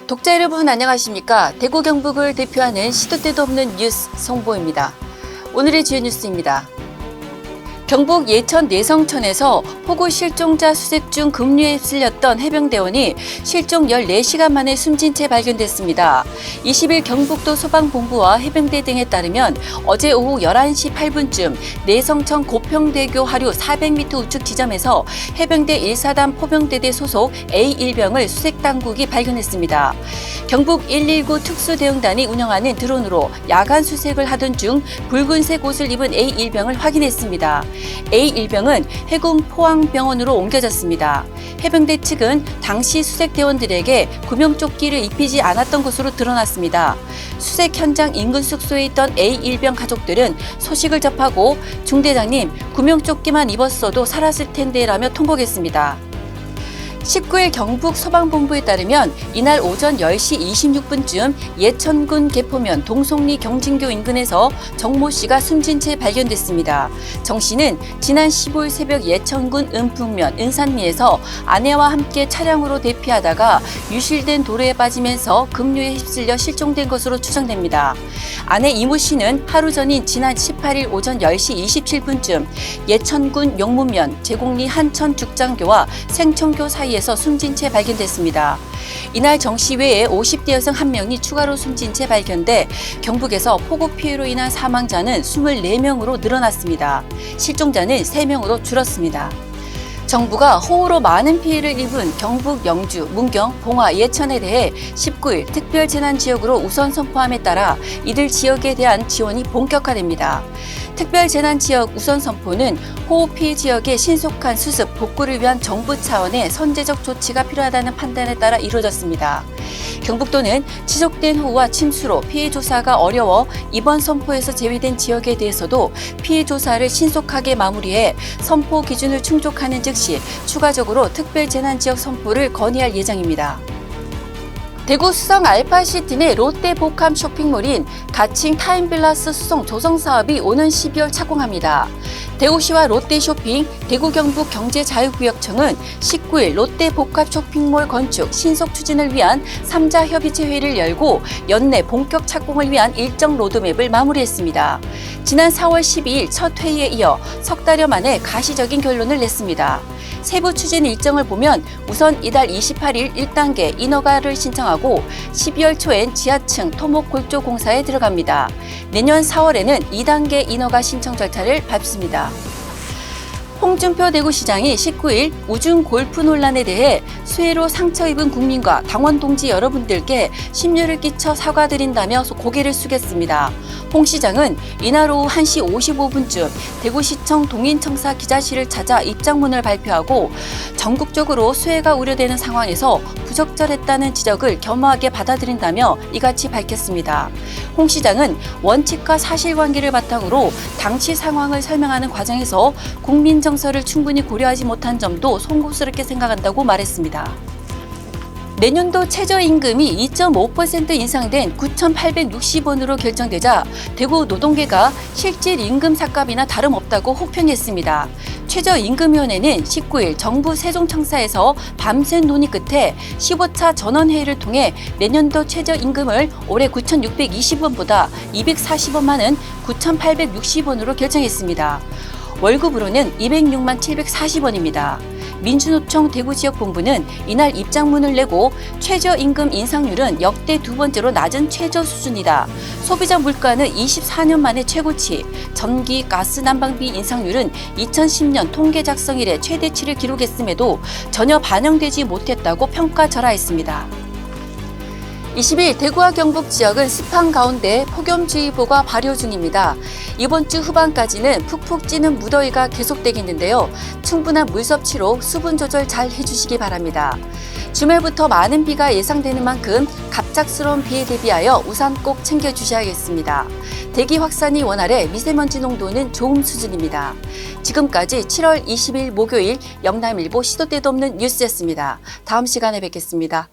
독자 여러분 안녕하십니까? 대구 경북을 대표하는 시도 때도 없는 뉴스 송보입니다. 오늘의 주요 뉴스입니다. 경북 예천 내성천에서 폭우 실종자 수색 중 급류에 휩쓸렸던 해병대원이 실종 14시간 만에 숨진 채 발견됐습니다. 20일 경북도 소방본부와 해병대 등에 따르면 어제 오후 11시 8분쯤 내성천 고평대교 하류 400m 우측 지점에서 해병대 1사단 포병대대 소속 A1병을 수색당국이 발견했습니다. 경북 119 특수대응단이 운영하는 드론으로 야간 수색을 하던 중 붉은색 옷을 입은 A1병을 확인했습니다. A1병은 해군 포항병원으로 옮겨졌습니다. 해병대 측은 당시 수색대원들에게 구명조끼를 입히지 않았던 것으로 드러났습니다. 수색 현장 인근 숙소에 있던 A1병 가족들은 소식을 접하고 중대장님, 구명조끼만 입었어도 살았을 텐데라며 통곡했습니다. 19일 경북 소방본부에 따르면 이날 오전 10시 26분쯤 예천군 개포면 동송리 경진교 인근에서 정모 씨가 숨진 채 발견됐습니다. 정 씨는 지난 15일 새벽 예천군 은풍면 은산리에서 아내와 함께 차량으로 대피하다가 유실된 도로에 빠지면서 급류에 휩쓸려 실종된 것으로 추정됩니다. 아내 이모 씨는 하루 전인 지난 18일 오전 10시 27분쯤 예천군 용문면 제곡리 한천 죽장교와 생천교 사이에서 숨진 채 발견됐습니다. 이날 정 씨 외에 50대 여성 1명이 추가로 숨진 채 발견돼 경북에서 폭우 피해로 인한 사망자는 24명으로 늘어났습니다. 실종자는 3명으로 줄었습니다. 정부가 호우로 많은 피해를 입은 경북 영주, 문경, 봉화, 예천에 대해 19일 특별재난지역으로 우선 선포함에 따라 이들 지역에 대한 지원이 본격화됩니다. 특별재난지역 우선 선포는 호우 피해 지역의 신속한 수습, 복구를 위한 정부 차원의 선제적 조치가 필요하다는 판단에 따라 이루어졌습니다. 경북도는 지속된 호우와 침수로 피해 조사가 어려워 이번 선포에서 제외된 지역에 대해서도 피해 조사를 신속하게 마무리해 선포 기준을 충족하는 즉시 추가적으로 특별재난지역 선포를 건의할 예정입니다. 대구 수성 알파시티 내 롯데 복합 쇼핑몰인 가칭 타임빌라스 수성 조성 사업이 오는 12월 착공합니다. 대구시와 롯데쇼핑, 대구경북경제자유구역청은 19일 롯데 복합 쇼핑몰 건축 신속 추진을 위한 3자 협의체 회의를 열고 연내 본격 착공을 위한 일정 로드맵을 마무리했습니다. 지난 4월 12일 첫 회의에 이어 석 달여 만에 가시적인 결론을 냈습니다. 세부 추진 일정을 보면 우선 이달 28일 1단계 인허가를 신청하고 12월 초엔 지하층 토목 골조 공사에 들어갑니다. 내년 4월에는 2단계 인허가 신청 절차를 밟습니다. 홍준표 대구시장이 19일 우중 골프 논란에 대해 수해로 상처 입은 국민과 당원 동지 여러분들께 심려를 끼쳐 사과드린다며 고개를 숙였습니다. 홍 시장은 이날 오후 1시 55분쯤 대구시청 동인청사 기자실을 찾아 입장문을 발표하고 전국적으로 수해가 우려되는 상황에서 부적절했다는 지적을 겸허하게 받아들인다며 이같이 밝혔습니다. 홍 시장은 원칙과 사실관계를 바탕으로 당시 상황을 설명하는 과정에서 국민 정서를 충분히 고려하지 못한 점도 송구스럽게 생각한다고 말했습니다. 내년도 최저임금이 2.5% 인상된 9,860원으로 결정되자 대구 노동계가 실질 임금 삭감이나 다름없다고 혹평했습니다. 최저임금위원회는 19일 정부 세종청사에서 밤샘 논의 끝에 15차 전원회의를 통해 내년도 최저임금을 올해 9,620원보다 240원 많은 9,860원으로 결정했습니다. 월급으로는 206만 740원입니다. 민주노총 대구지역본부는 이날 입장문을 내고 최저임금 인상률은 역대 두 번째로 낮은 최저 수준이다. 소비자 물가는 24년 만에 최고치, 전기, 가스, 난방비 인상률은 2010년 통계 작성 이래 최대치를 기록했음에도 전혀 반영되지 못했다고 평가절하했습니다. 20일 대구와 경북 지역은 습한 가운데 폭염주의보가 발효 중입니다. 이번 주 후반까지는 푹푹 찌는 무더위가 계속되겠는데요. 충분한 물 섭취로 수분 조절 잘 해주시기 바랍니다. 주말부터 많은 비가 예상되는 만큼 갑작스러운 비에 대비하여 우산 꼭 챙겨주셔야겠습니다. 대기 확산이 원활해 미세먼지 농도는 좋음 수준입니다. 지금까지 7월 20일 목요일 영남일보 시도 때도 없는 뉴스였습니다. 다음 시간에 뵙겠습니다.